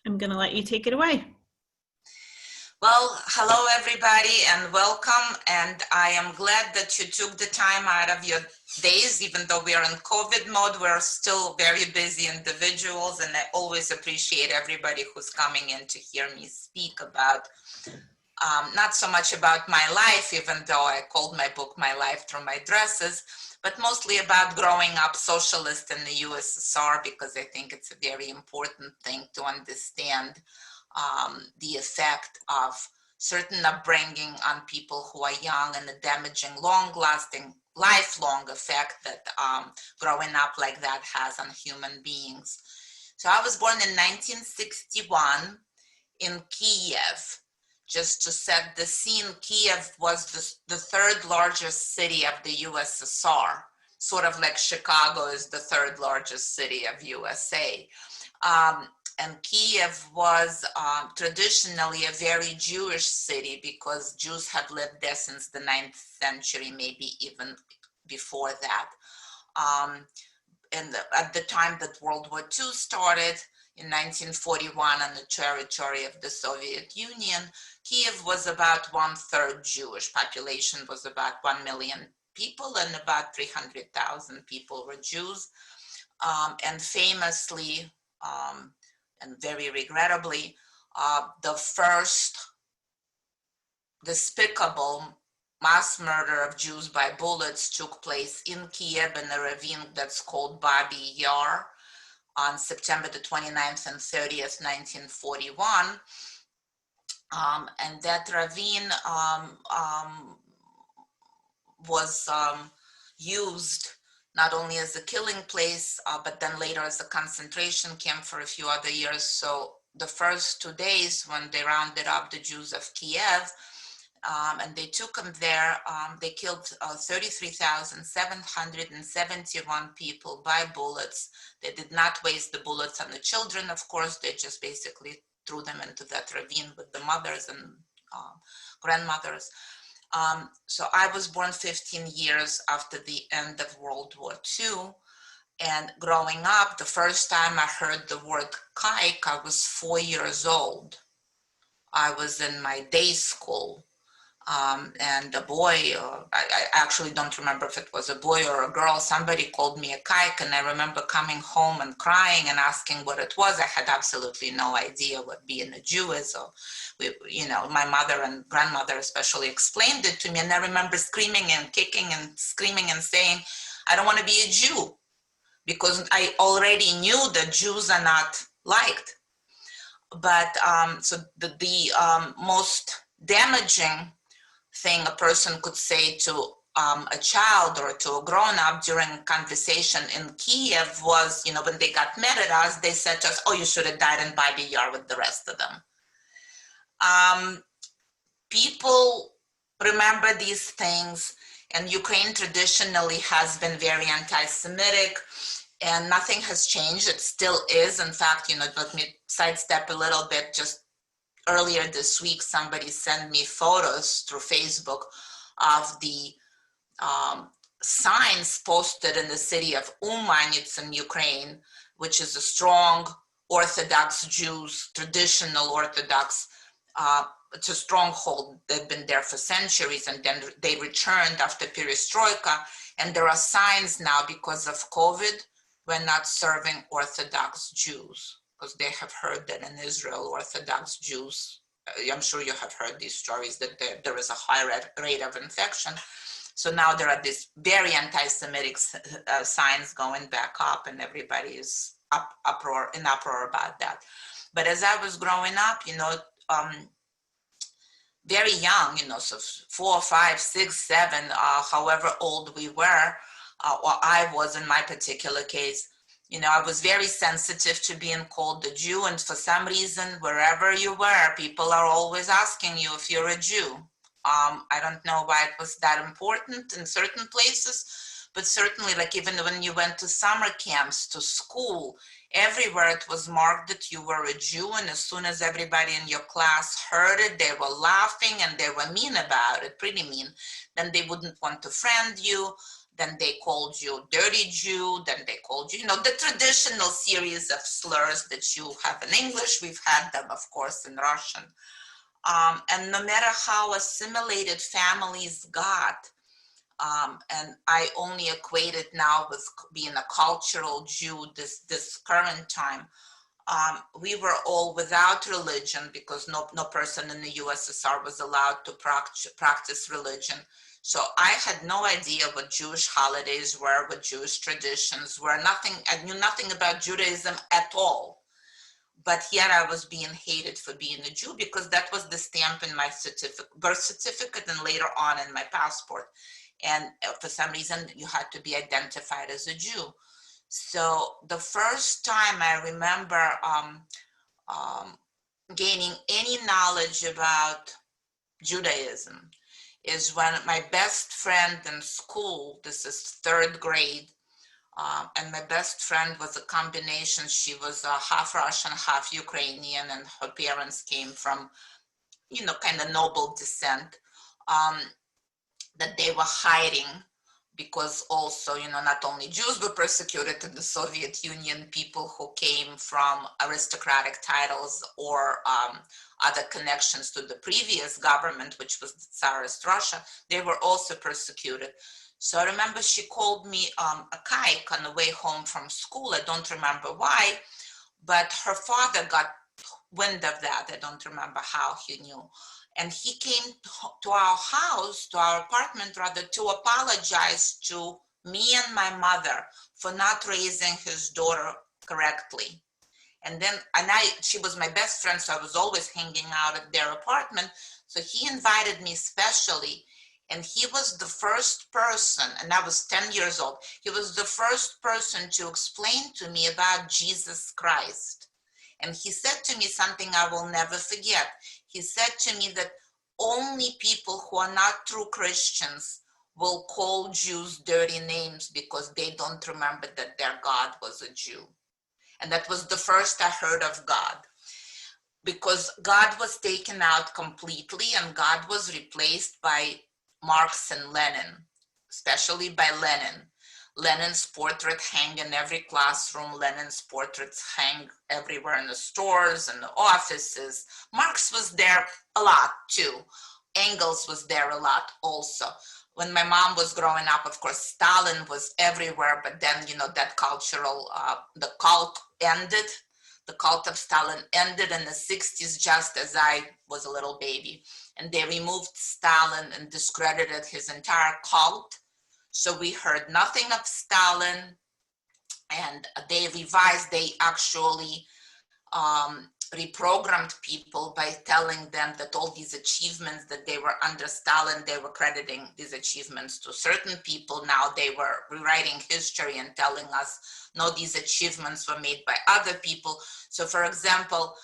I'm going to let you take it away. Well, hello everybody and welcome. And I am glad that you took the time out of your days, even though we are in COVID mode, we're still very busy individuals. And I always appreciate everybody who's coming in to hear me speak about, not so much about my life, even though I called my book My Life Through My Dresses, but mostly about growing up socialist in the USSR, because I think it's a very important thing to understand the effect of certain upbringing on people who are young and the damaging, long-lasting, lifelong effect that growing up like that has on human beings. So I was born in 1961 in Kiev. Just to set the scene, Kiev was the third largest city of the USSR, sort of like Chicago is the third largest city of USA. And Kiev was traditionally a very Jewish city because Jews had lived there since the 9th century, maybe even before that. And at the time that World War II started, in 1941 on the territory of the Soviet Union, Kiev was about 1/3 Jewish. Population was about 1 million people and about 300,000 people were Jews. And famously, and very regrettably, the first despicable mass murder of Jews by bullets took place in Kiev in a ravine that's called Babi Yar on September the 29th and 30th, 1941. And that ravine was used not only as a killing place, but then later as a concentration camp for a few other years. So the first 2 days when they rounded up the Jews of Kiev and they took them there, they killed 33,771 people by bullets. They did not waste the bullets on the children, of course. They just basically threw them into that ravine with the mothers and grandmothers. So I was born 15 years after the end of World War II. And growing up, the first time I heard the word kike, I was 4 years old. I was in my day school. And a boy, I actually don't remember if it was a boy or a girl, somebody called me a kike, and I remember coming home and crying and asking what it was. I had absolutely no idea what being a Jew is. So, my mother and grandmother especially explained it to me, and I remember screaming and kicking and screaming and saying, I don't want to be a Jew, because I already knew that Jews are not liked. But so the most damaging thing a person could say to a child or to a grown-up during a conversation in Kiev was, when they got mad at us, they said to us, oh, you should have died in Babi Yar with the rest of them. People remember these things, and Ukraine traditionally has been very anti-Semitic, and nothing has changed. It still is. In fact, let me sidestep a little bit. Just earlier this week, somebody sent me photos through Facebook of the signs posted in the city of Uman, it's in Ukraine, which is a strong Orthodox Jews, traditional Orthodox, it's a stronghold. They've been there for centuries, and then they returned after perestroika. And there are signs now because of COVID, we're not serving Orthodox Jews, because they have heard that in Israel, Orthodox Jews, I'm sure you have heard these stories, that there is a high rate of infection. So now there are these very anti-Semitic signs going back up, and everybody is in uproar about that. But as I was growing up, very young, so 4, 5, 6, 7, however old we were, or I was in my particular case, I was very sensitive to being called a Jew, and for some reason, wherever you were, people are always asking you if you're a Jew. I don't know why it was that important in certain places, but certainly, like even when you went to summer camps, to school, everywhere it was marked that you were a Jew, and as soon as everybody in your class heard it, they were laughing and they were mean about it, pretty mean. Then they wouldn't want to friend you. then they called you dirty Jew, then they called you, the traditional series of slurs that you have in English. We've had them, of course, in Russian. And no matter how assimilated families got, and I only equate it now with being a cultural Jew this current time, we were all without religion because no person in the USSR was allowed to practice religion. So I had no idea what Jewish holidays were, what Jewish traditions were. I knew nothing about Judaism at all. But yet I was being hated for being a Jew because that was the stamp in my birth certificate and later on in my passport. And for some reason, you had to be identified as a Jew. So the first time I remember gaining any knowledge about Judaism is when my best friend in school, this is third grade, and my best friend was a combination. She was half Russian, half Ukrainian, and her parents came from, kind of noble descent, that they were hiding because also, not only Jews were persecuted in the Soviet Union, people who came from aristocratic titles or other connections to the previous government, which was the Tsarist Russia, they were also persecuted. So I remember she called me a kike on the way home from school. I don't remember why, but her father got wind of that. I don't remember how he knew. And he came to our house, to our apartment rather, to apologize to me and my mother for not raising his daughter correctly. And then, she was my best friend, so I was always hanging out at their apartment. So he invited me specially, and he was the first person, and I was 10 years old, he was the first person to explain to me about Jesus Christ. And he said to me something I will never forget. He said to me that only people who are not true Christians will call Jews dirty names because they don't remember that their God was a Jew. And that was the first I heard of God, because God was taken out completely and God was replaced by Marx and Lenin, especially by Lenin. Lenin's portrait hang in every classroom. Lenin's portraits hang everywhere in the stores and the offices. Marx was there a lot too. Engels was there a lot also. When my mom was growing up, of course, Stalin was everywhere, but then, that cultural, the cult ended. The cult of Stalin ended in the 60s, just as I was a little baby. And they removed Stalin and discredited his entire cult. So we heard nothing of Stalin, and they actually reprogrammed people by telling them that all these achievements that they were under Stalin, they were crediting these achievements to certain people. Now they were rewriting history and telling us, no, these achievements were made by other people. So for example,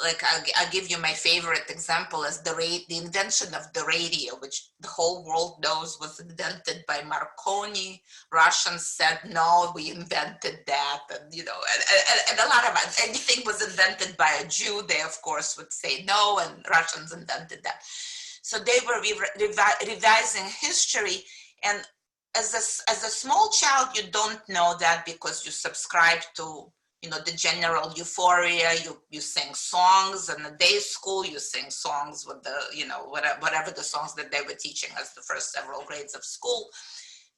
like I'll give you my favorite example as the invention of the radio, which the whole world knows was invented by Marconi. Russians said, no, we invented that. And, and a lot of anything was invented by a Jew, they of course would say no, and Russians invented that. So they were revising history. And as a small child, you don't know that because you subscribe to the general euphoria. You sing songs in the day school, you sing songs with the, whatever the songs that they were teaching us the first several grades of school.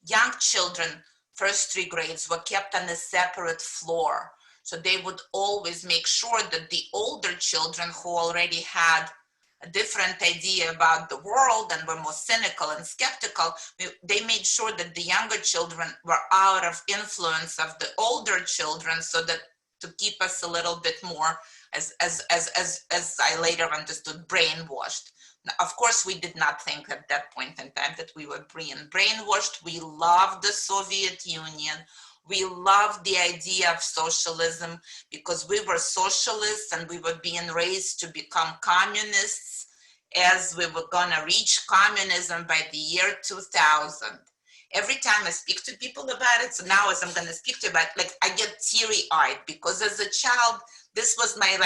Young children, first 3 grades, were kept on a separate floor. So they would always make sure that the older children who already had a different idea about the world and were more cynical and skeptical, they made sure that the younger children were out of influence of the older children, so that to keep us a little bit more, as I later understood, brainwashed. Now, of course, we did not think at that point in time that we were brainwashed. We loved the Soviet Union. We loved the idea of socialism because we were socialists and we were being raised to become communists, as we were going to reach communism by the year 2000. Every time I speak to people about it, so now as I'm going to speak to about it, I get teary-eyed, because as a child, this was my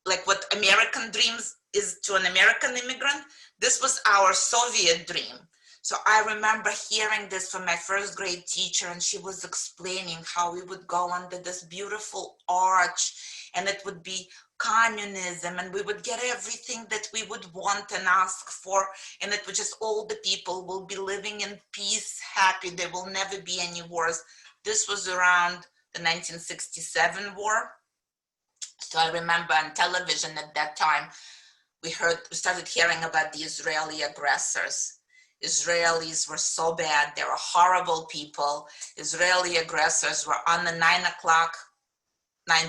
like what American dreams is to an American immigrant. This was our Soviet dream. So I remember hearing this from my first grade teacher, and she was explaining how we would go under this beautiful arch and it would be communism and we would get everything that we would want and ask for, and it would just, all the people will be living in peace, happy, there will never be any wars. This was around the 1967 war. So I remember on television at that time, we started hearing about the Israeli aggressors. Israelis were so bad. They were horrible people. Israeli aggressors were on the 9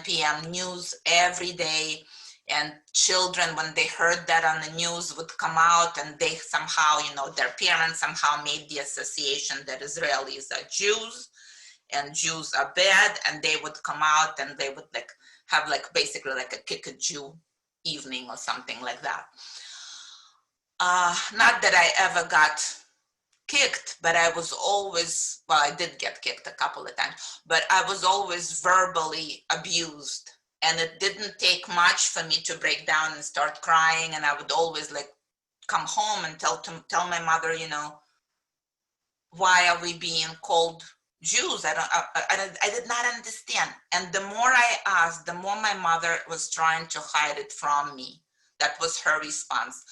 p.m. news every day. And children, when they heard that on the news, would come out and they somehow, their parents somehow made the association that Israelis are Jews and Jews are bad. And they would come out and they would have basically a kick a Jew evening or something like that. Not that I ever got kicked, but I was always, well, I did get kicked a couple of times, but I was always verbally abused. And it didn't take much for me to break down and start crying. And I would always come home and tell my mother, why are we being called Jews? I did not understand. And the more I asked, the more my mother was trying to hide it from me. That was her response.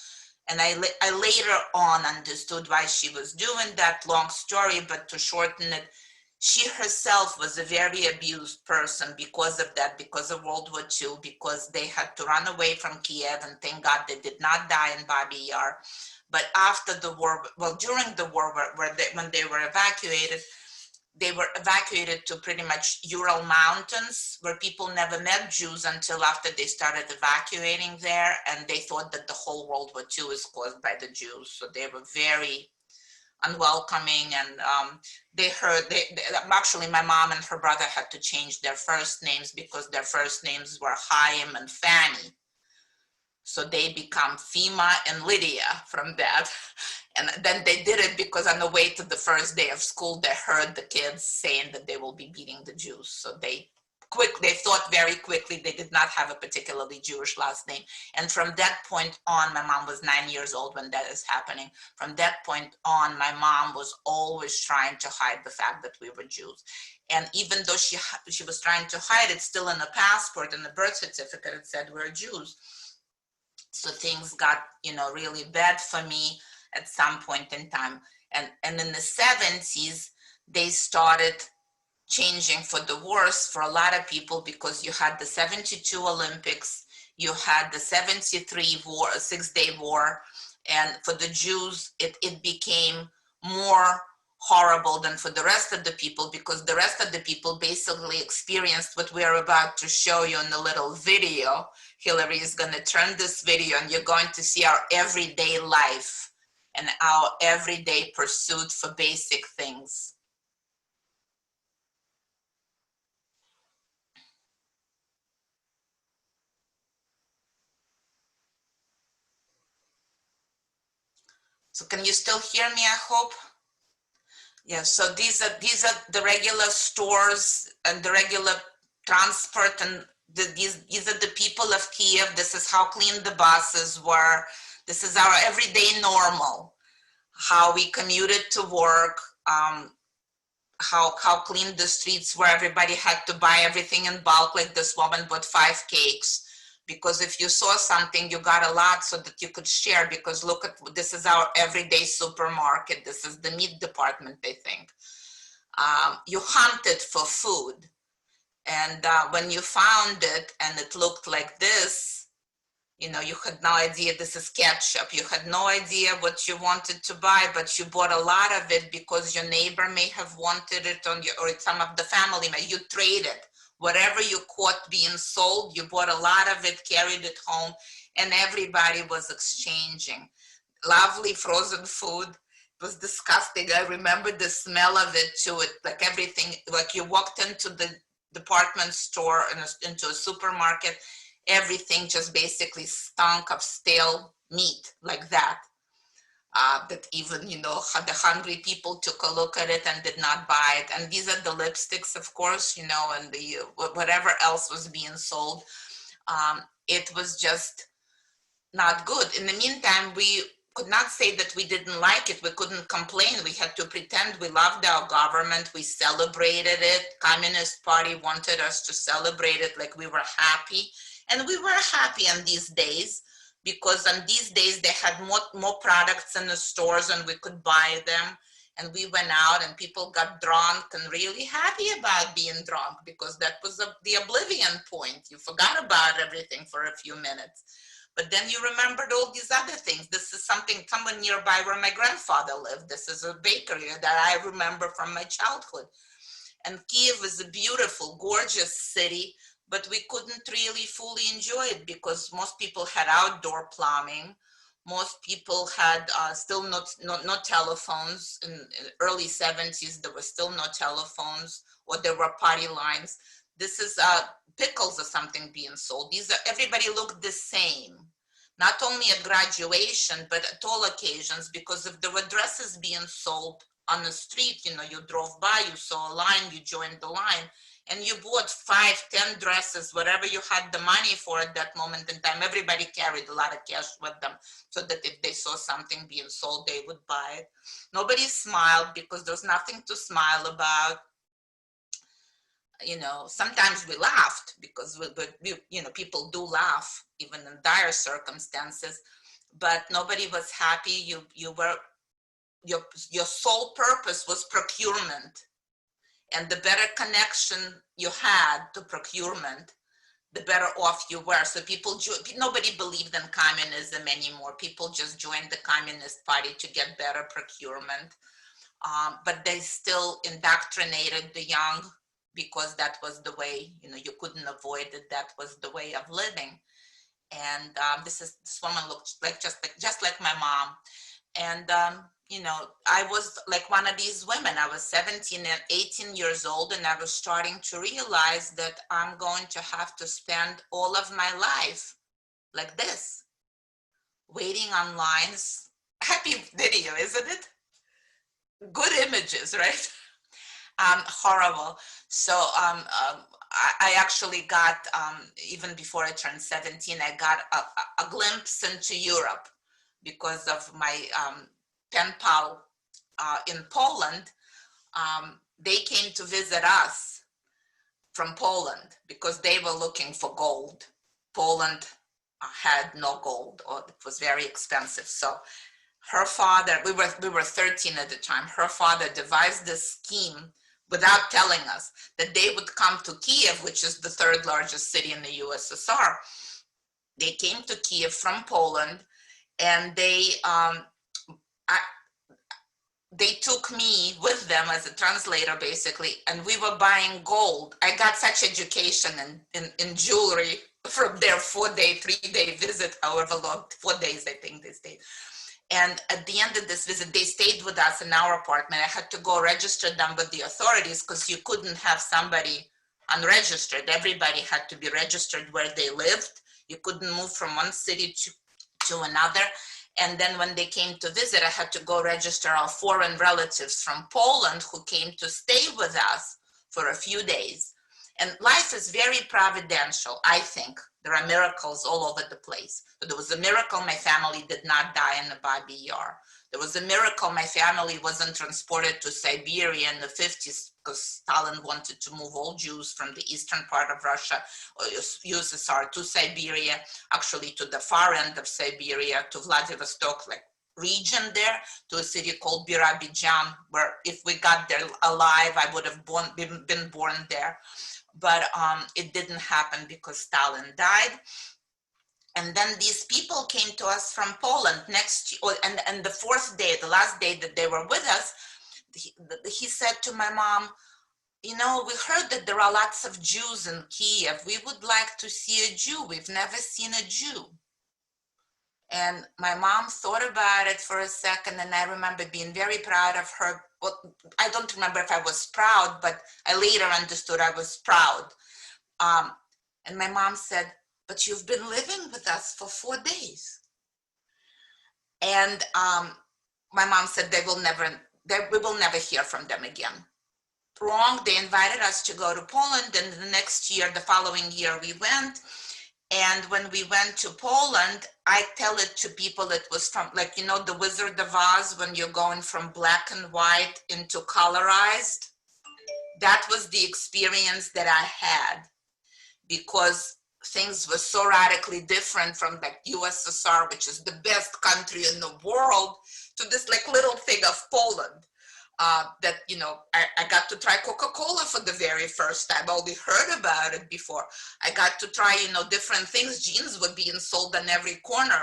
And I later on understood why she was doing that. Long story, but to shorten it, she herself was a very abused person because of that, because of World War II, because they had to run away from Kiev, and thank God they did not die in Babi Yar. But after the war, well, during the war, when they were evacuated to pretty much Ural Mountains, where people never met Jews until after they started evacuating there, and they thought that the whole World War II is caused by the Jews. So they were very unwelcoming, and actually my mom and her brother had to change their first names because their first names were Chaim and Fanny. So they become Fima and Lydia from that. And then they did it because on the way to the first day of school, they heard the kids saying that they will be beating the Jews. So they thought very quickly they did not have a particularly Jewish last name. And from that point on, my mom was 9 years old when that is happening. From that point on, my mom was always trying to hide the fact that we were Jews. And even though she was trying to hide it, still in the passport and the birth certificate, it said we're Jews. So things got, really bad for me at some point in time. And in the 70s, they started changing for the worse for a lot of people, because you had the 72 Olympics, you had the 73 war, a 6-day war, and for the Jews, it became more horrible than for the rest of the people, because the rest of the people basically experienced what we're about to show you in the little video. Hillary is going to turn this video and you're going to see our everyday life and our everyday pursuit for basic things. So can you still hear me, I hope? Yeah, so these are the regular stores and the regular transport, and these are the people of Kiev. This is how clean the buses were. This is our everyday normal, how we commuted to work, how clean the streets were. Everybody had to buy everything in bulk. Like this woman bought 5 cakes, because if you saw something, you got a lot so that you could share, because look at, this is our everyday supermarket. This is the meat department, they think. You hunted for food. And when you found it and it looked like this, you had no idea this is ketchup. You had no idea what you wanted to buy, but you bought a lot of it because your neighbor may have wanted it or some of the family, you traded. Whatever you caught being sold, you bought a lot of it, carried it home, and everybody was exchanging. Lovely frozen food. It was disgusting. I remember the smell of it too. Like everything, like you walked into the department store and into a supermarket, everything just basically stunk of stale meat, like that. That even, the hungry people took a look at it and did not buy it. And these are the lipsticks, of course, and the whatever else was being sold. It was just not good. In the meantime, we could not say that we didn't like it. We couldn't complain. We had to pretend we loved our government. We celebrated it. Communist Party wanted us to celebrate it like we were happy. And we were happy on these days because on these days they had more products in the stores and we could buy them. And we went out and people got drunk and really happy about being drunk because that was the oblivion point. You forgot about everything for a few minutes. But then you remembered all these other things. This is somewhere nearby where my grandfather lived. This is a bakery that I remember from my childhood. And Kiev is a beautiful, gorgeous city, but we couldn't really fully enjoy it because most people had outdoor plumbing. Most people had still no telephones. In early 70s, there were still no telephones or there were party lines. This is pickles or something being sold. Everybody looked the same, not only at graduation, but at all occasions, because if there were dresses being sold on the street, you drove by, you saw a line, you joined the line, and you bought 5, 10 dresses, whatever you had the money for at that moment in time. Everybody carried a lot of cash with them so that if they saw something being sold, they would buy it. Nobody smiled because there's nothing to smile about. Sometimes we laughed because people do laugh even in dire circumstances, but nobody was happy. Your sole purpose was procurement, and the better connection you had to procurement, the better off you were. So nobody believed in communism anymore. People just joined the Communist Party to get better procurement, but they still indoctrinated the young because that was the way, you couldn't avoid it. That was the way of living. And this woman looked just like my mom. And, I was like one of these women. I was 17 and 18 years old, and I was starting to realize that I'm going to have to spend all of my life like this, waiting on lines. Happy video, isn't it? Good images, right? Horrible. So I actually got, even before I turned 17, I got a glimpse into Europe because of my pen pal in Poland. They came to visit us from Poland because they were looking for gold. Poland had no gold, or it was very expensive. So her father, we were 13 at the time, her father devised this scheme without telling us that they would come to Kiev, which is the 3rd largest city in the USSR. They came to Kiev from Poland, and they took me with them as a translator, basically, and we were buying gold. I got such education in jewelry from their 4-day, 3-day visit, however long, 4 days I think they stayed. And at the end of this visit, they stayed with us in our apartment. I had to go register them with the authorities because you couldn't have somebody unregistered. Everybody had to be registered where they lived. You couldn't move from one city to another. And then when they came to visit, I had to go register our foreign relatives from Poland who came to stay with us for a few days. And life is very providential, I think. There are miracles all over the place. So there was a miracle my family did not die in the Babi Yar. There was a miracle my family wasn't transported to Siberia in the 50s because Stalin wanted to move all Jews from the eastern part of Russia, or USSR, to Siberia, actually to the far end of Siberia, to Vladivostok, like region there, to a city called Birobidzhan, where if we got there alive, I would have been born there. But it didn't happen because Stalin died. And then these people came to us from Poland and the 4th day, the last day that they were with us, he said to my mom, we heard that there are lots of Jews in Kiev. We would like to see a Jew. We've never seen a Jew. And my mom thought about it for a second, and I remember being very proud of her. Well, I don't remember if I was proud, but I later understood I was proud. And my mom said, but you've been living with us for 4 days. And my mom said we will never hear from them again. Wrong, they invited us to go to Poland, and the following year we went. And when we went to Poland, I tell it to people, it was from, like, you know, the Wizard of Oz, when you're going from black and white into colorized. That was the experience that I had, because things were so radically different from like USSR, which is the best country in the world, to this like little thing of Poland. That, you know, I got to try Coca-Cola for the very first time. I only heard about it before. I got to try, you know, different things. Jeans were being sold on every corner.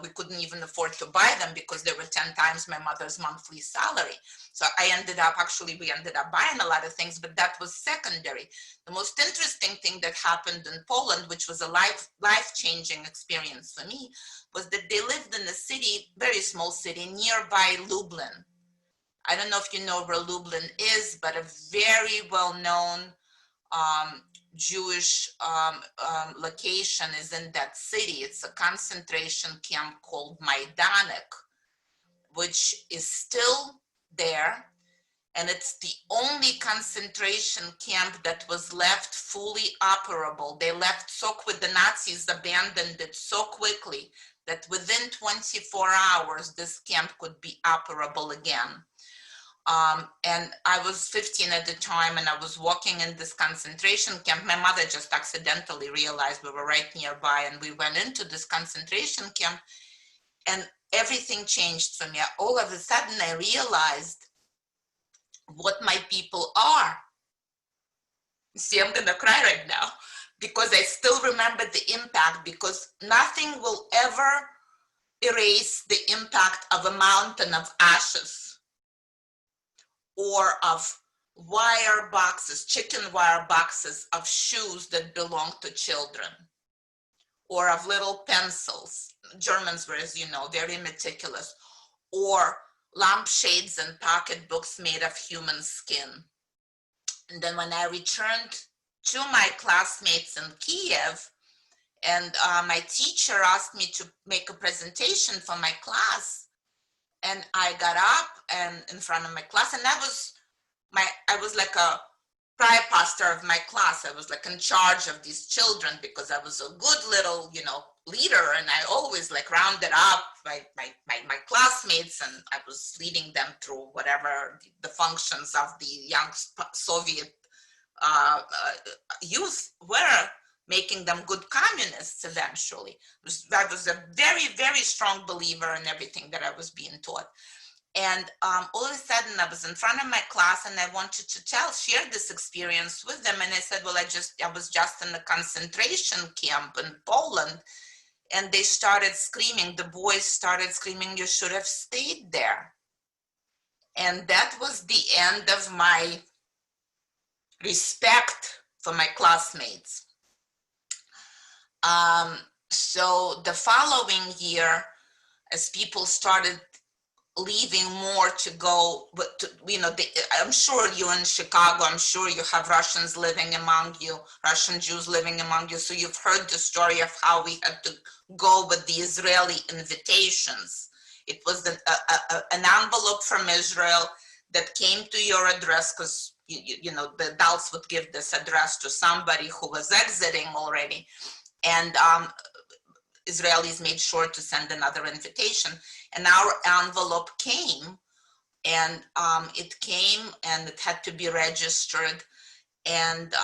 We couldn't even afford to buy them because they were 10 times my mother's monthly salary. So we ended up buying a lot of things, but that was secondary. The most interesting thing that happened in Poland, which was a life-changing experience for me, was that they lived in a city, very small city, nearby Lublin. I don't know if you know where Lublin is, but a very well-known Jewish location is in that city. It's a concentration camp called Majdanek, which is still there. And it's the only concentration camp that was left fully operable. They left the Nazis abandoned it so quickly that within 24 hours, this camp could be operable again. And I was 15 at the time, and I was walking in this concentration camp. My mother just accidentally realized we were right nearby, and we went into this concentration camp, and everything changed for me. All of a sudden, I realized what my people are. See, I'm gonna cry right now, because I still remember the impact, because nothing will ever erase the impact of a mountain of ashes, or of wire boxes, chicken wire boxes of shoes that belong to children, or of little pencils. Germans were, as you know, very meticulous, or lampshades and pocketbooks made of human skin. And then when I returned to my classmates in Kiev, and my teacher asked me to make a presentation for my class, and I got up and in front of my class, and I was like a private pastor of my class. I was like in charge of these children, because I was a good little, leader, and I always like rounded up my classmates, and I was leading them through whatever the functions of the young Soviet youth were, making them good communists eventually. I was a very, very strong believer in everything that I was being taught. And all of a sudden I was in front of my class, and I wanted to share this experience with them. And I said, well, I was just in a concentration camp in Poland. And they started screaming, the boys started screaming, you should have stayed there. And that was the end of my respect for my classmates. So the following year, as people started leaving more to go, but I'm sure you're in Chicago, I'm sure you have Russians living among you, Russian Jews living among you, so you've heard the story of how we had to go with the Israeli invitations. It was an envelope from Israel that came to your address, because the adults would give this address to somebody who was exiting already, and Israelis made sure to send another invitation. And our envelope came, and it came, and it had to be registered, and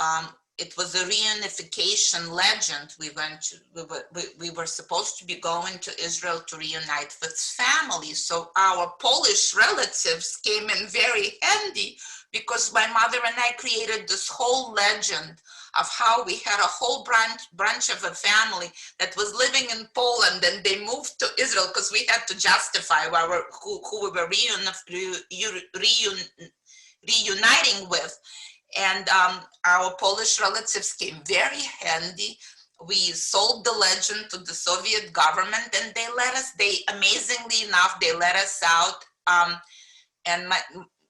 it was a reunification legend. We were supposed to be going to Israel to reunite with families. So our Polish relatives came in very handy, because my mother and I created this whole legend of how we had a whole branch of a family that was living in Poland, and they moved to Israel because we had to justify who we were reuniting with. And our Polish relatives came very handy. We sold the legend to the Soviet government, and amazingly enough, they let us out. And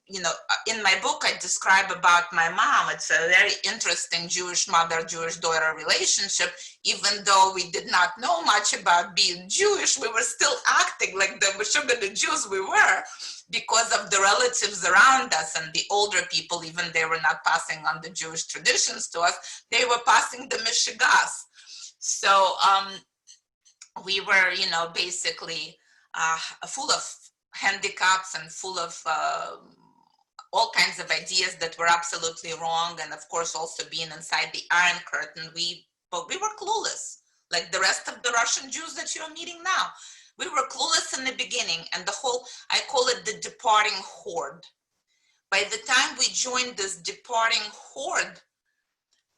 in my book, I describe about my mom. It's a very interesting Jewish mother, Jewish daughter relationship. Even though we did not know much about being Jewish, we were still acting like the Jews we were, because of the relatives around us and the older people. Even they were not passing on the Jewish traditions to us, they were passing the Mishigas. So we were, basically full of handicaps and full of all kinds of ideas that were absolutely wrong. And of course, also being inside the Iron Curtain, but we were clueless, like the rest of the Russian Jews that you're meeting now. We were clueless in the beginning, and I call it the departing horde. By the time we joined this departing horde,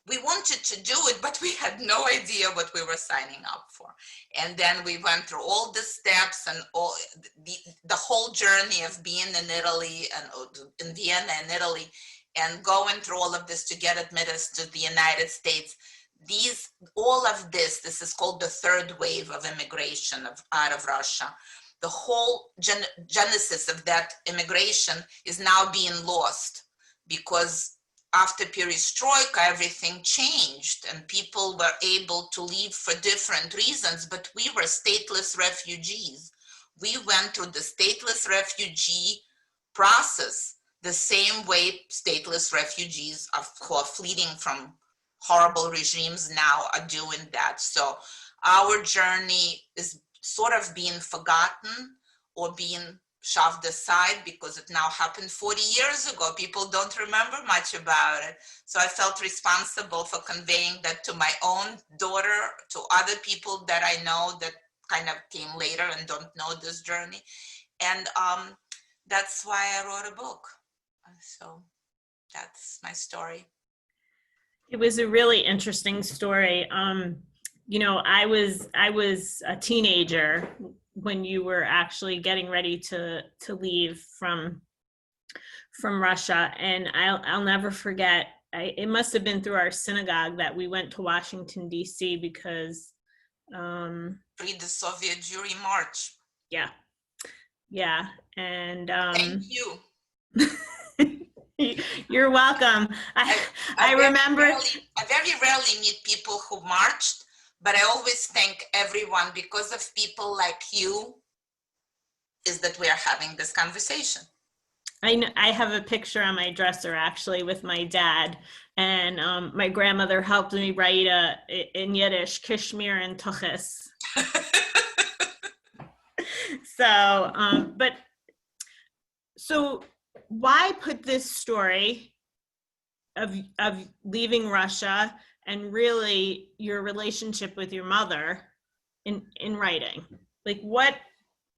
we wanted to do it, but we had no idea what we were signing up for. And then we went through all the steps and all the whole journey of being in Italy and in Vienna and Italy, and going through all of this to get admitted to the United States. All of this is called the third wave of immigration out of Russia. The whole genesis of that immigration is now being lost, because after perestroika, everything changed and people were able to leave for different reasons, but we were stateless refugees. We went through the stateless refugee process the same way stateless refugees who are fleeing from horrible regimes now are doing that. So our journey is sort of being forgotten or being shoved aside because it now happened 40 years ago. People don't remember much about it. So I felt responsible for conveying that to my own daughter, to other people that I know that kind of came later and don't know this journey. And that's why I wrote a book. So that's my story. It was a really interesting story. You know, I was a teenager when you were actually getting ready to leave from Russia, and I'll never forget. It must have been through our synagogue that we went to Washington D.C. because pre the Soviet Jewry March. Yeah, and thank you. You're welcome. I remember. I very rarely meet people who marched, but I always thank everyone. Because of people like you is that we are having this conversation. I have a picture on my dresser actually with my dad, and my grandmother helped me write in Yiddish, Kishmir and Tuchis. So why put this story of leaving Russia and really your relationship with your mother in writing? Like, what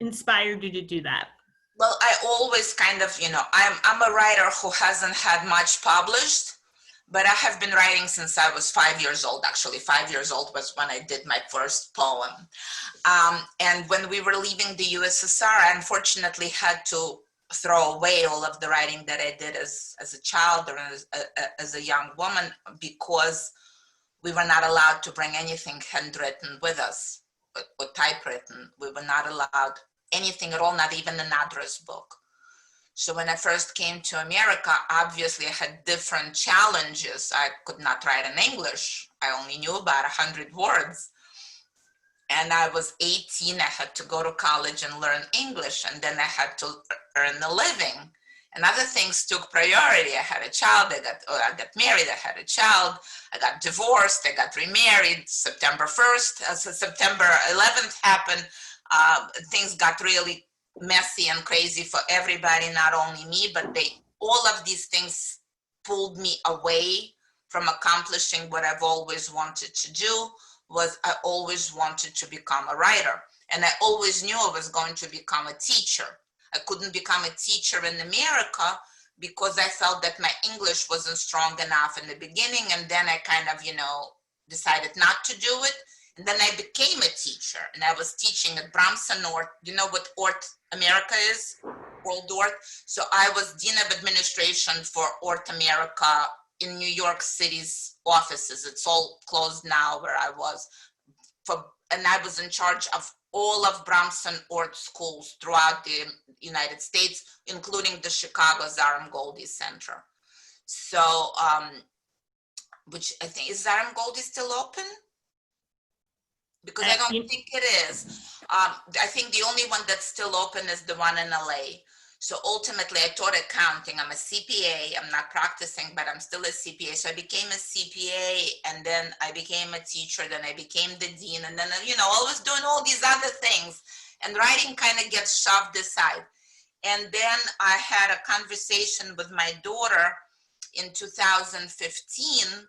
inspired you to do that? Well, I always kind of, I'm a writer who hasn't had much published, but I have been writing since I was 5 years old. Actually, 5 years old was when I did my first poem. And when we were leaving the USSR, I unfortunately had to throw away all of the writing that I did as a child or as a young woman, because we were not allowed to bring anything handwritten with us or typewritten. We were not allowed anything at all, not even an address book. So when I first came to America, obviously I had different challenges. I could not write in English. I only knew about 100 words. And I was 18, I had to go to college and learn English, and then I had to earn a living. And other things took priority. I had a child, I got married, I had a child, I got divorced, I got remarried. September 1st, September 11th happened. Things got really messy and crazy for everybody, not only me, but all of these things pulled me away from accomplishing what I've always wanted to do. I always wanted to become a writer, and I always knew I was going to become a teacher. I couldn't become a teacher in America because I felt that my English wasn't strong enough in the beginning, and then I kind of, decided not to do it. And then I became a teacher, and I was teaching at Bramson Ort. Do you know what Ort America is? World Ort. So I was Dean of Administration for Ort America in New York City's offices. It's all closed now where I was. And I was in charge of all of Bramson Ort schools throughout the United States, including the Chicago Zaram Goldie Center. So, which I think, is Zaram Goldie still open? Because I don't think it is. I think the only one that's still open is the one in LA. So ultimately, I taught accounting. I'm a CPA. I'm not practicing, but I'm still a CPA. So I became a CPA, and then I became a teacher. Then I became the dean, and then I was doing all these other things, and writing kind of gets shoved aside. And then I had a conversation with my daughter in 2015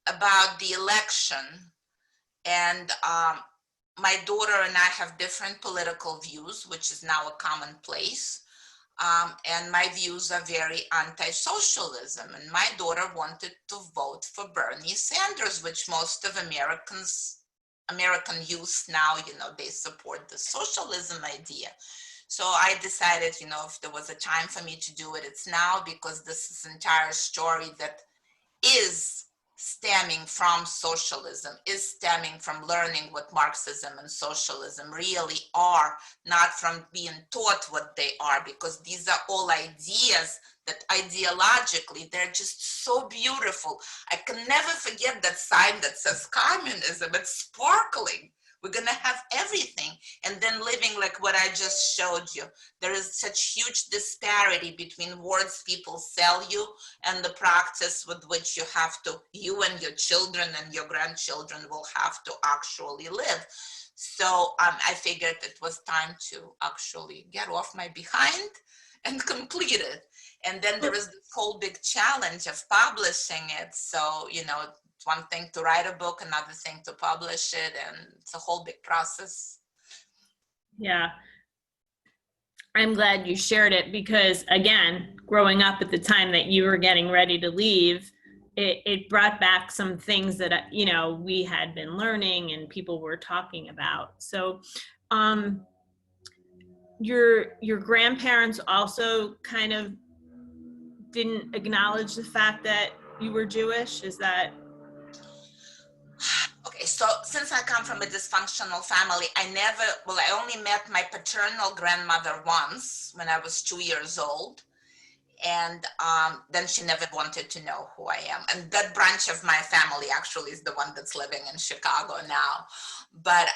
about the election, and my daughter and I have different political views, which is now a commonplace. And my views are very anti-socialism. And my daughter wanted to vote for Bernie Sanders, which most of American youth now, they support the socialism idea. So I decided, if there was a time for me to do it, it's now, because this is an entire story that is stemming from socialism, is stemming from learning what Marxism and socialism really are, not from being taught what they are, because these are all ideas that ideologically, they're just so beautiful. I can never forget that sign that says communism. It's sparkling. We're going to have everything. And then living like what I just showed you. There is such huge disparity between words people sell you and the practice with which you and your children and your grandchildren will have to actually live. So I figured it was time to actually get off my behind and complete it. And then there is this whole big challenge of publishing it. So, it's one thing to write a book, another thing to publish it, and it's a whole big process. Yeah. I'm glad you shared it, because again, growing up at the time that you were getting ready to leave, it brought back some things that, we had been learning and people were talking about. So, your grandparents also kind of didn't acknowledge the fact that you were Jewish? Is that? Okay, so since I come from a dysfunctional family, I only met my paternal grandmother once when I was 2 years old. And then she never wanted to know who I am. And that branch of my family actually is the one that's living in Chicago now. But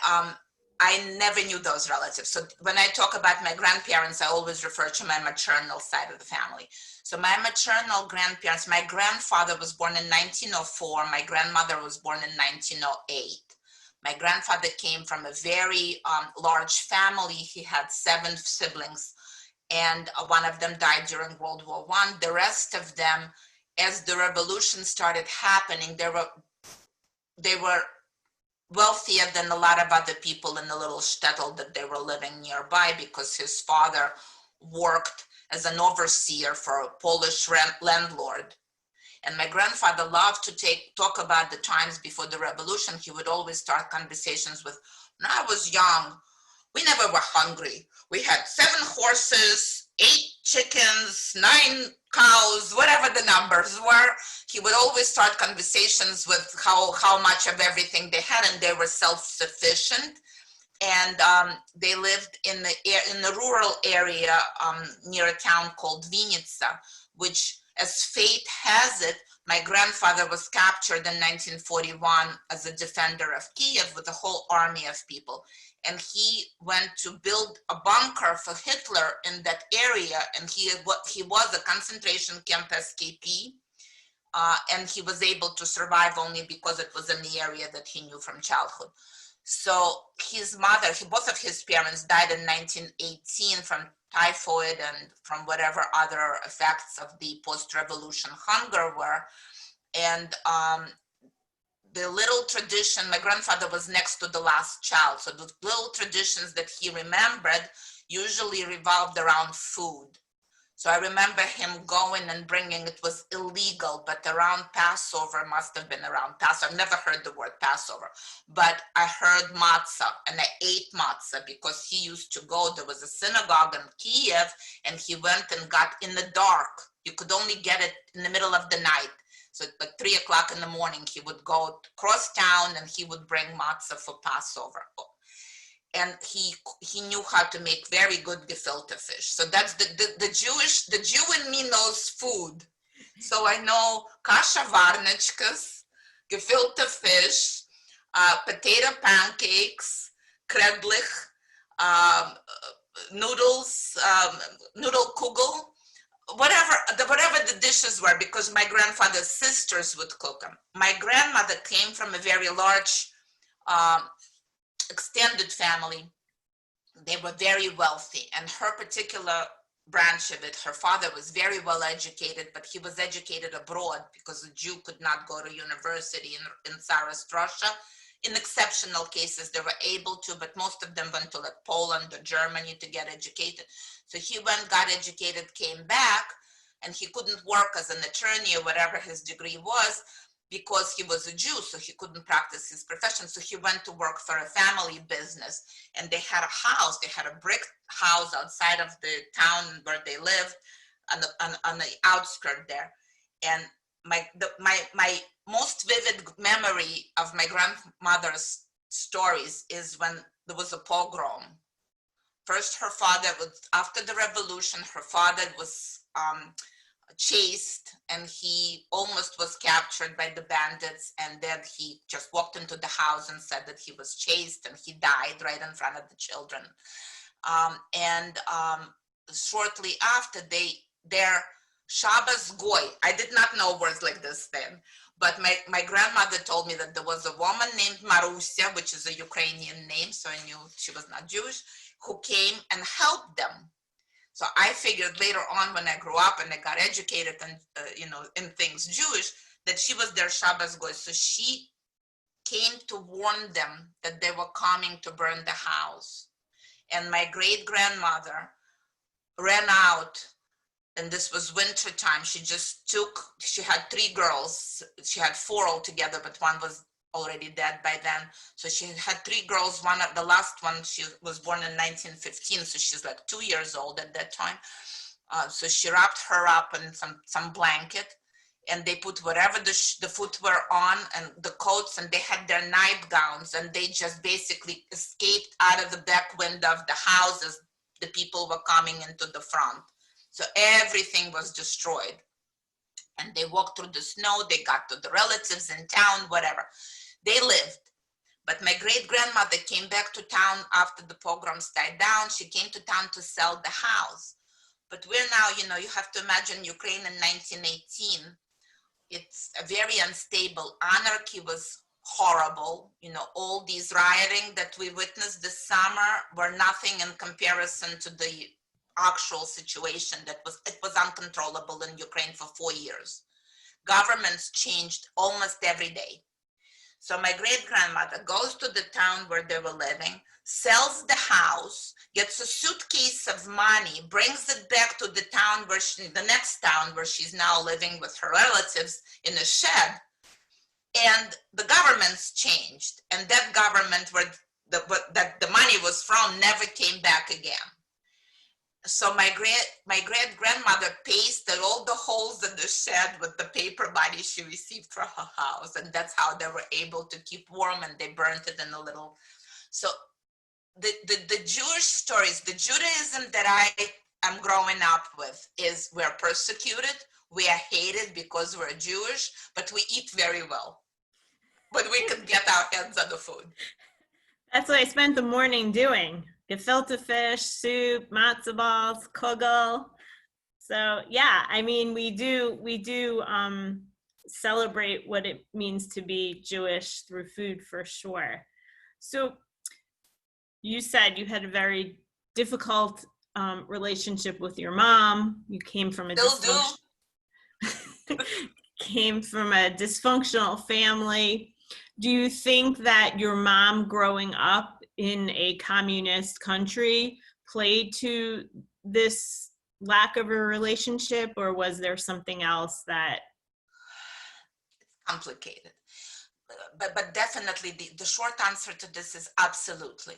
I never knew those relatives. So when I talk about my grandparents, I always refer to my maternal side of the family. So my maternal grandparents, my grandfather was born in 1904. My grandmother was born in 1908. My grandfather came from a very large family. He had 7 siblings, and one of them died during World War I. The rest of them, as the revolution started happening, they were wealthier than a lot of other people in the little shtetl that they were living nearby, because his father worked as an overseer for a Polish landlord. And my grandfather loved to talk about the times before the revolution. He would always start conversations with, when I was young, we never were hungry. We had 7 horses, 8 chickens, 9 cows, whatever the numbers were. He would always start conversations with how much of everything they had, and they were self-sufficient. And they lived in the rural area near a town called Vinica, which, as fate has it, my grandfather was captured in 1941 as a defender of Kiev with a whole army of people. And he went to build a bunker for Hitler in that area. And he was a concentration camp SKP. And he was able to survive only because it was in the area that he knew from childhood. So his mother, both of his parents died in 1918 from typhoid and from whatever other effects of the post-revolution hunger were. And the little tradition, my grandfather was next to the last child. So the little traditions that he remembered usually revolved around food. So I remember him going and bringing, it was illegal, but around Passover, must have been around Passover. I've never heard the word Passover, but I heard matzah, and I ate matzah because he used to go, there was a synagogue in Kiev, and he went and got in the dark. You could only get it in the middle of the night. So at 3 o'clock in the morning, he would go across town and he would bring matzah for Passover. And he knew how to make very good gefilte fish. So that's the Jew in me knows food. So I know kasha varnichkas, gefilte fish, potato pancakes, kredlich, noodles, noodle kugel, whatever the dishes were, because my grandfather's sisters would cook them. My grandmother came from a very large um, extended family. They were very wealthy, and her particular branch of it, her father was very well educated, but he was educated abroad because a Jew could not go to university in Tsarist Russia. In exceptional cases, they were able to, but most of them went to like Poland or Germany to get educated. So he went, got educated, came back, and he couldn't work as an attorney or whatever his degree was because he was a Jew, so he couldn't practice his profession. So he went to work for a family business, and they had a house, they had a brick house outside of the town where they lived on the outskirt there. And my most vivid memory of my grandmother's stories is when there was a pogrom. First, her father was, after the revolution, her father was chased, and he almost was captured by the bandits, and then he just walked into the house and said that he was chased, and he died right in front of the children. Shortly after, their Shabbos Goy, I did not know words like this then, but my grandmother told me that there was a woman named Marusia, which is a Ukrainian name, so I knew she was not Jewish, who came and helped them. So I figured later on, when I grew up and I got educated and in things Jewish, that she was their Shabbos Goy. So she came to warn them that they were coming to burn the house. And my great grandmother ran out, and this was winter time. She had 3 girls. She had 4 altogether, but one was already dead by then. So she had 3 girls. The last one, she was born in 1915, so she's like 2 years old at that time. So she wrapped her up in some blanket, and they put whatever the footwear on and the coats, and they had their nightgowns, and they just basically escaped out of the back window of the houses. The people were coming into the front. So everything was destroyed. And they walked through the snow, they got to the relatives in town, whatever. They lived. But my great grandmother came back to town after the pogroms died down. She came to town to sell the house. But we're now, you have to imagine Ukraine in 1918. It's a very unstable. Anarchy was horrible. All these rioting that we witnessed this summer were nothing in comparison to the actual situation. It was uncontrollable in Ukraine for 4 years. Governments changed almost every day. So my great grandmother goes to the town where they were living, sells the house, gets a suitcase of money, brings it back to the town the next town where she's now living with her relatives in a shed. And the governments changed, and that government where the money was from never came back again. So my great grandmother pasted all the holes in the shed with the paper money she received for her house, and that's how they were able to keep warm, and they burnt it in a little. So the Jewish stories, the Judaism that I am growing up with is we're persecuted, we are hated because we're Jewish, but we eat very well. But we could get our hands on the food. That's what I spent the morning doing. Gefilte fish, soup, matzo balls, kugel. So yeah, I mean, we do celebrate what it means to be Jewish through food for sure. So you said you had a very difficult relationship with your mom. You came from a dysfunctional family. Do you think that your mom growing up in a communist country played to this lack of a relationship, or was there something else that? It's complicated, but definitely the short answer to this is absolutely.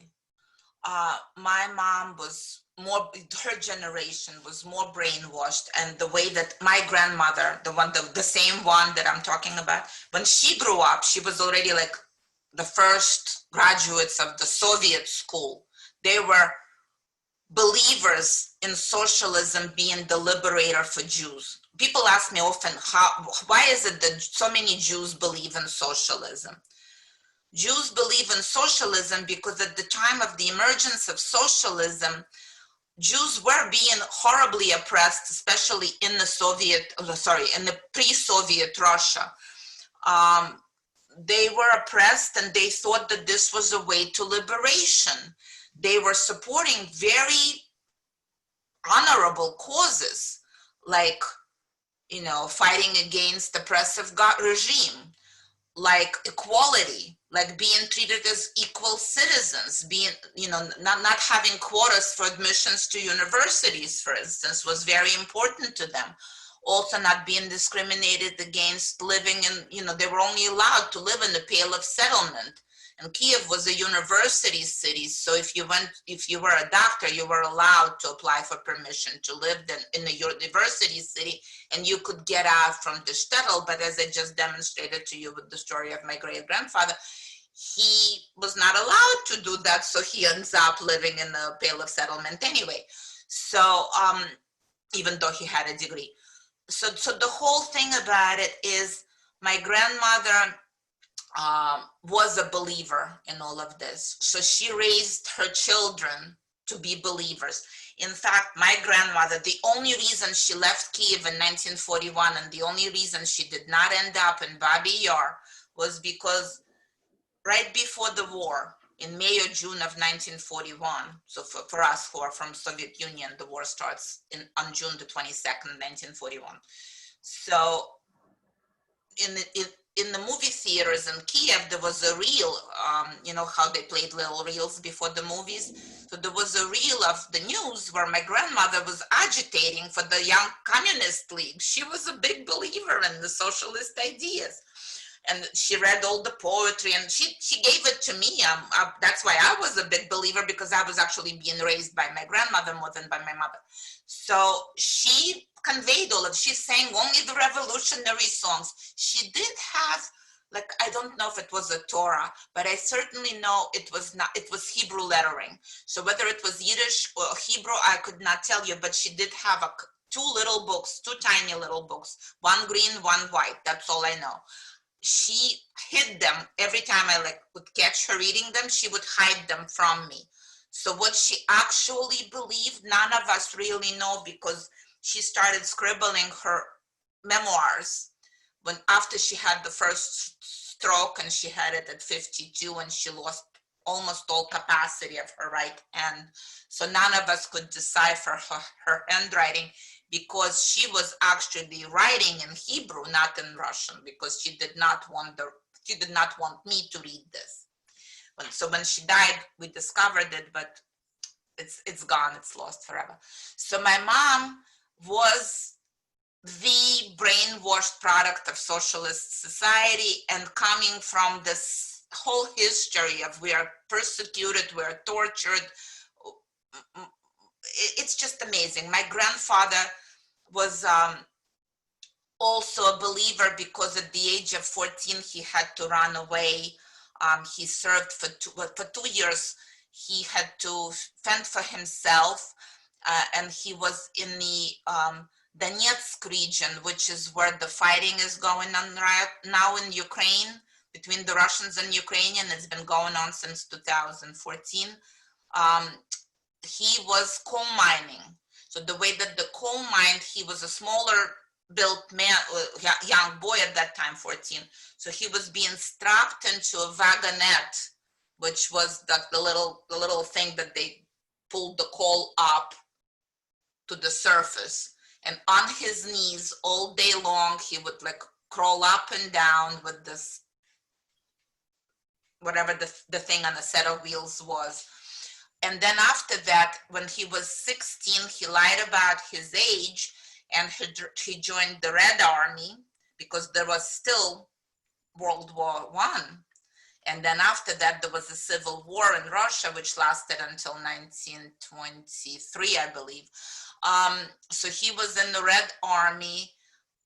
My mom was her generation was more brainwashed, and the way that my grandmother, the same one that I'm talking about, when she grew up, she was already like the first graduates of the Soviet school. They were believers in socialism being the liberator for Jews. People ask me often, why is it that so many Jews believe in socialism? Jews believe in socialism because at the time of the emergence of socialism, Jews were being horribly oppressed, especially in the pre-Soviet Russia. They were oppressed and they thought that this was a way to liberation. They were supporting very honorable causes, like, fighting against oppressive regime, like equality, like being treated as equal citizens, being, not having quotas for admissions to universities, for instance, was very important to them. Also not being discriminated against, living in, they were only allowed to live in the Pale of Settlement. And Kiev was a university city, so if you were a doctor, you were allowed to apply for permission to live in a university city, and you could get out from the shtetl. But as I just demonstrated to you with the story of my great-grandfather, he was not allowed to do that, so he ends up living in the Pale of Settlement anyway. So even though he had a degree. So the whole thing about it is my grandmother was a believer in all of this. So she raised her children to be believers. In fact, my grandmother, the only reason she left Kiev in 1941 and the only reason she did not end up in Babi Yar was because right before the war, in May or June of 1941, so for us who are from Soviet Union, the war starts on June the 22nd, 1941. So in the movie theaters in Kiev, there was a reel, how they played little reels before the movies. So there was a reel of the news where my grandmother was agitating for the Young Communist League. She was a big believer in the socialist ideas. And she read all the poetry and she gave it to me. That's why I was a big believer, because I was actually being raised by my grandmother more than by my mother. So she conveyed all of, she sang only the revolutionary songs. She did have, like, I don't know if it was a Torah, but I certainly know it was Hebrew lettering. So whether it was Yiddish or Hebrew, I could not tell you, but she did have two tiny little books, one green, one white. That's all I know. She hid them every time I would catch her reading them. She would hide them from me. So what she actually believed, none of us really know, because she started scribbling her memoirs after she had the first stroke, and she had it at 52, and she lost almost all capacity of her right hand. So none of us could decipher her handwriting, because she was actually writing in Hebrew, not in Russian, because she did not want me to read this. So when she died, we discovered it, but it's gone, it's lost forever. So my mom was the brainwashed product of socialist society, and coming from this whole history of we are persecuted, we are tortured. It's just amazing. My grandfather was also a believer, because at the age of 14, he had to run away. He served for 2 years. He had to fend for himself, and he was in the Donetsk region, which is where the fighting is going on right now in Ukraine, between the Russians and Ukrainians. It's been going on since 2014. He was coal mining. So the way that the coal mined, he was a smaller built man, young boy at that time, 14. So he was being strapped into a wagonette, which was the little thing that they pulled the coal up to the surface. And on his knees all day long, he would crawl up and down with this, whatever the thing on the set of wheels was. And then after that, when he was 16, he lied about his age, and he joined the Red Army, because there was still World War I. And then after that, there was a civil war in Russia, which lasted until 1923, I believe. So he was in the Red Army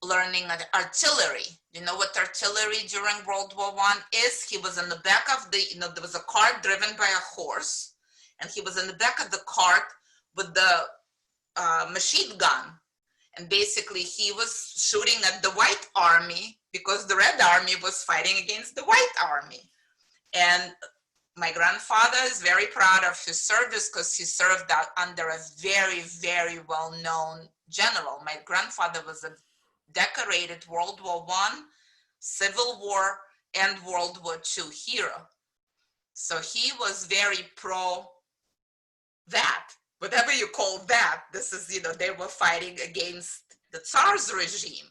learning artillery. You know what artillery during World War I is? He was in the back of there was a cart driven by a horse, and he was in the back of the cart with the machine gun. And basically he was shooting at the White Army, because the Red Army was fighting against the White Army. And my grandfather is very proud of his service because he served out under a very, very well-known general. My grandfather was a decorated World War I, Civil War, and World War II hero. So he was very pro that, whatever you call that. This is, they were fighting against the Tsar's regime.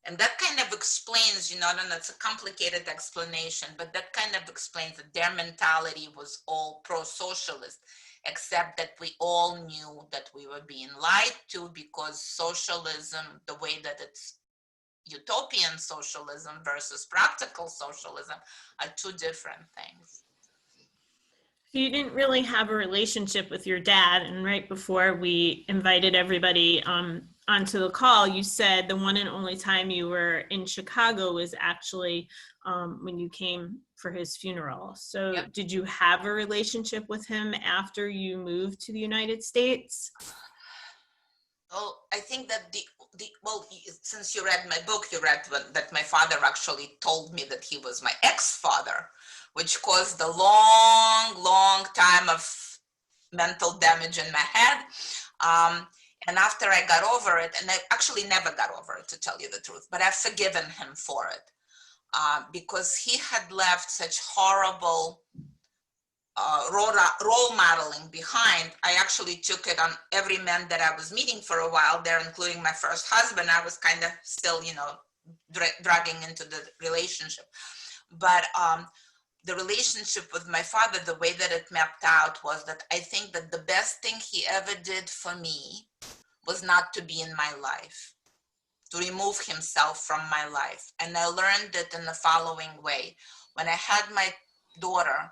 And that kind of explains, and it's a complicated explanation, but that kind of explains that their mentality was all pro-socialist, except that we all knew that we were being lied to, because socialism, the way that it's utopian socialism versus practical socialism, are two different things. So you didn't really have a relationship with your dad, and right before we invited everybody onto the call, you said the one and only time you were in Chicago was actually when you came for his funeral. So Yep. Did you have a relationship with him after you moved to the United States? Well, I think that since you read my book, you read that my father actually told me that he was my ex-father, which caused a long time of mental damage in my head. And after I got over it, and I actually never got over it, to tell you the truth, but I've forgiven him for it, because he had left such horrible role modeling behind. I actually took it on every man that I was meeting for a while there, including my first husband. I was kind of still, dragging into the relationship. But the relationship with my father, the way that it mapped out was that I think that the best thing he ever did for me was not to be in my life, to remove himself from my life. And I learned it in the following way. When I had my daughter,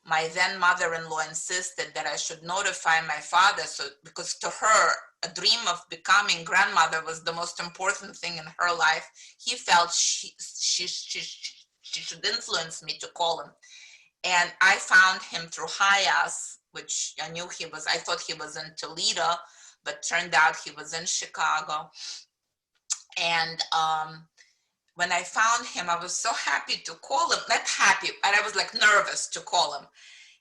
my then mother-in-law insisted that I should notify my father, because to her, a dream of becoming grandmother was the most important thing in her life. He felt she should influence me to call him. And I found him through Hayas, which I thought he was in Toledo, but turned out he was in Chicago. And when I found him, I was so happy to call him, not happy, but I was like nervous to call him.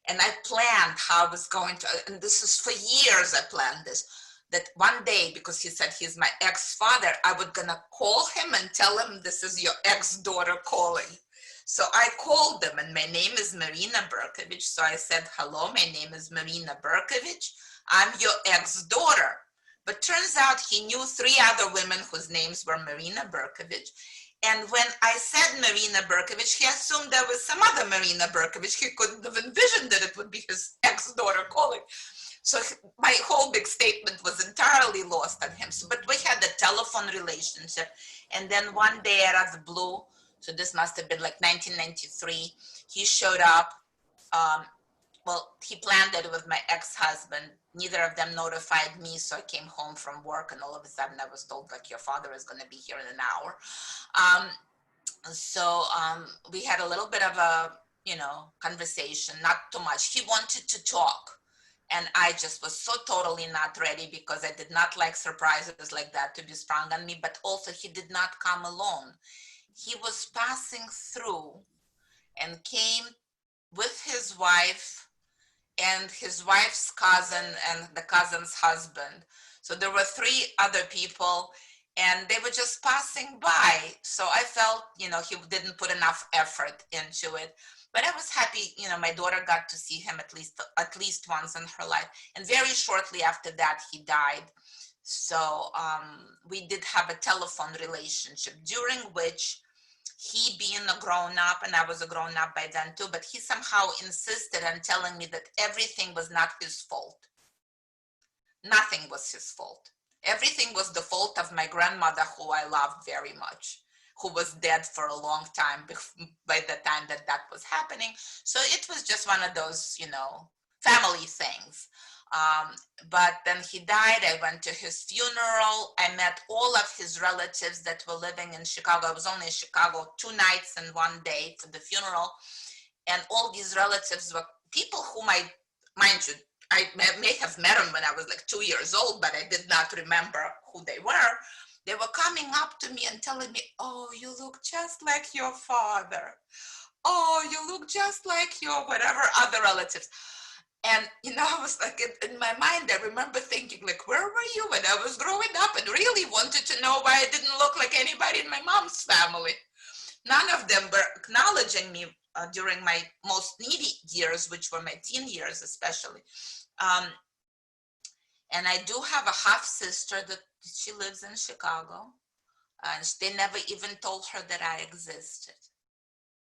And I planned how I was going to, and this is for years I planned this, that one day, because he said he's my ex-father, I was gonna call him and tell him this is your ex-daughter calling. So I called them, and my name is Marina Berkovich. So I said, hello, my name is Marina Berkovich. I'm your ex-daughter. But turns out he knew 3 other women whose names were Marina Berkovich. And when I said Marina Berkovich, he assumed there was some other Marina Berkovich. He couldn't have envisioned that it would be his ex-daughter calling. So my whole big statement was entirely lost on him. But we had a telephone relationship. And then one day out of the blue, so this must have been like 1993, he showed up. He planned it with my ex-husband. Neither of them notified me, so I came home from work, and all of a sudden I was told, like, your father is going to be here in an hour. We had a little bit of a, conversation, not too much. He wanted to talk, and I just was so totally not ready, because I did not like surprises like that to be sprung on me, but also he did not come alone. He was passing through and came with his wife and his wife's cousin and the cousin's husband. So there were 3 other people, and they were just passing by. So I felt, he didn't put enough effort into it. But I was happy, my daughter got to see him at least once in her life. And very shortly after that, he died. So we did have a telephone relationship, during which he, being a grown-up, and I was a grown-up by then too, but he somehow insisted on telling me that everything was not his fault. Nothing was his fault. Everything was the fault of my grandmother, who I loved very much, who was dead for a long time by the time that was happening. So it was just one of those, family things. But then he died. I went to his funeral. I met all of his relatives that were living in Chicago. I was only in Chicago 2 nights and 1 day for the funeral. And all these relatives were people whom mind you, I may have met them when I was like 2 years old, but I did not remember who they were. They were coming up to me and telling me, oh, you look just like your father. oh, you look just like your whatever other relatives. And, I was like, in my mind, I remember thinking, like, where were you when I was growing up, and really wanted to know why I didn't look like anybody in my mom's family. None of them were acknowledging me during my most needy years, which were my teen years especially. Um, and I do have a half sister that she lives in Chicago, and they never even told her that I existed.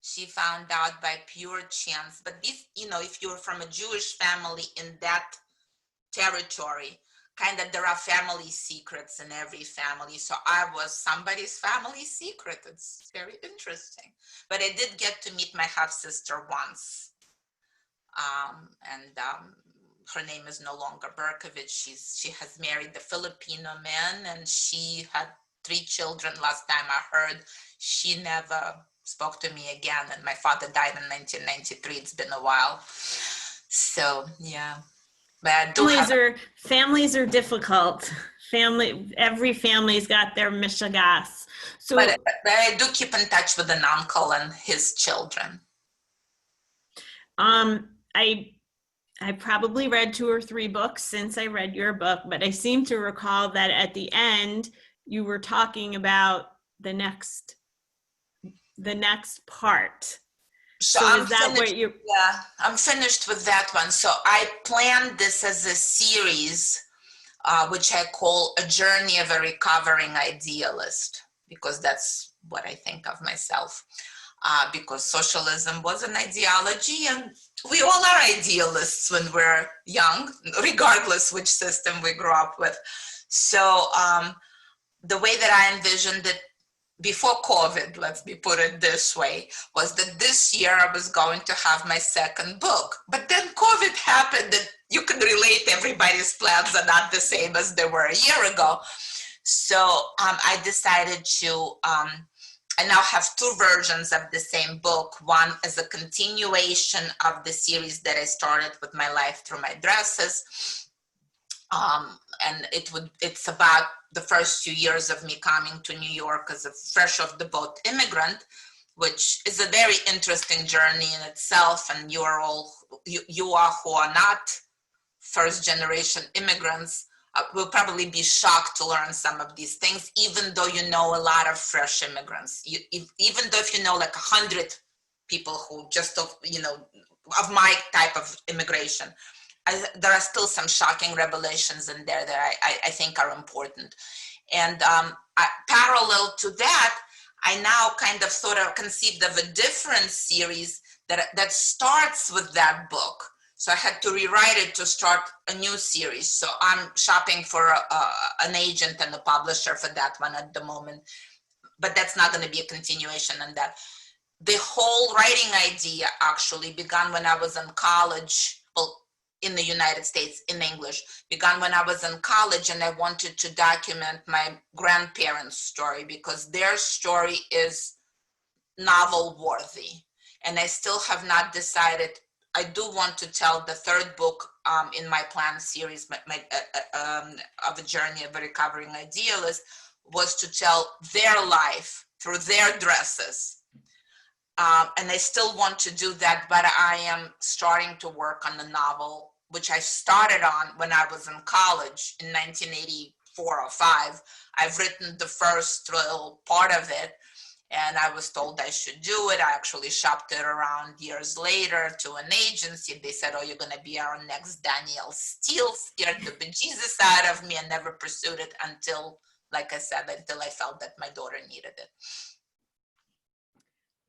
She found out by pure chance. But this, if you're from a Jewish family in that territory, kind of there are family secrets in every family. So I was somebody's family secret. It's very interesting. But I did get to meet my half sister once. And her name is no longer Berkovich. She has married the Filipino man, and she had 3 children last time I heard. She never spoke to me again, and my father died in 1993. It's been a while. So yeah. But I do families are difficult. Every family's got their mishigas. So, but I do keep in touch with an uncle and his children. I probably read 2 or 3 books since I read your book, but I seem to recall that at the end you were talking about the next part. So is that what you? Yeah, I'm finished with that one. So I planned this as a series, which I call A Journey of a Recovering Idealist, because that's what I think of myself. Because socialism was an ideology, and we all are idealists when we're young, regardless which system we grew up with. So the way that I envisioned it before COVID, let's put it this way, was that this year I was going to have my second book. But then COVID happened, and you can relate, everybody's plans are not the same as they were a year ago. So I decided to, I now have 2 versions of the same book. One is a continuation of the series that I started with My Life Through My Dresses. And it's about the first few years of me coming to New York as a fresh off the boat immigrant, which is a very interesting journey in itself. And you are who are not first generation immigrants will probably be shocked to learn some of these things, even though you know a lot of fresh immigrants. Even though if you know like 100 people who just of my type of immigration, there are still some shocking revelations in there that I think are important. And parallel to that, I now kind of sort of conceived of a different series that starts with that book. So I had to rewrite it to start a new series. So I'm shopping for an agent and a publisher for that one at the moment. But that's not going to be a continuation on that. The whole writing idea actually began when I was in college, well, in the United States, in English, began when I was in college, and I wanted to document my grandparents' story because their story is novel worthy. And I still have not decided. I do want to tell the 3rd book in my planned series, of A Journey of a Recovering Idealist, was to tell their life through their dresses. And I still want to do that, but I am starting to work on the novel, which I started on when I was in college in 1984 or 5. I've written the first little part of it, and I was told I should do it. I actually shopped it around years later to an agency. They said, oh, you're going to be our next Danielle Steele, scared the bejesus out of me, and never pursued it until, like I said, until I felt that my daughter needed it.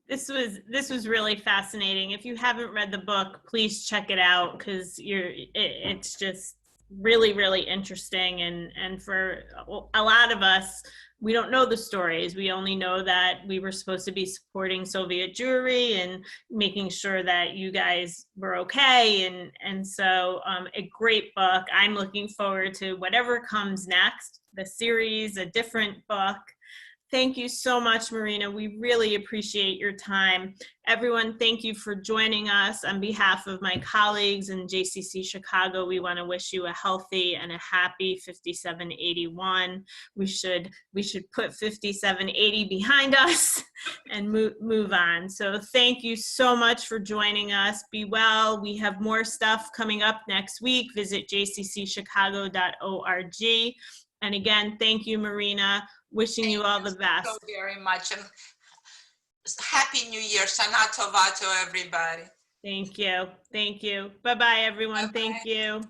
This was really fascinating. If you haven't read the book, please check it out, because it's just really, really interesting. And for a lot of us, we don't know the stories. We only know that we were supposed to be supporting Soviet Jewry and making sure that you guys were okay. And so a great book. I'm looking forward to whatever comes next, the series, a different book. Thank you so much, Marina. We really appreciate your time. Everyone, thank you for joining us. On behalf of my colleagues in JCC Chicago, we want to wish you a healthy and a happy 5781. We should put 5780 behind us and move on. So thank you so much for joining us. Be well. We have more stuff coming up next week. Visit jccchicago.org. And again, thank you, Marina. Wishing you all the best. So very much, and Happy New Year. Shana Tova to everybody. Thank you. Thank you. Bye-bye, everyone. Bye-bye. Thank you.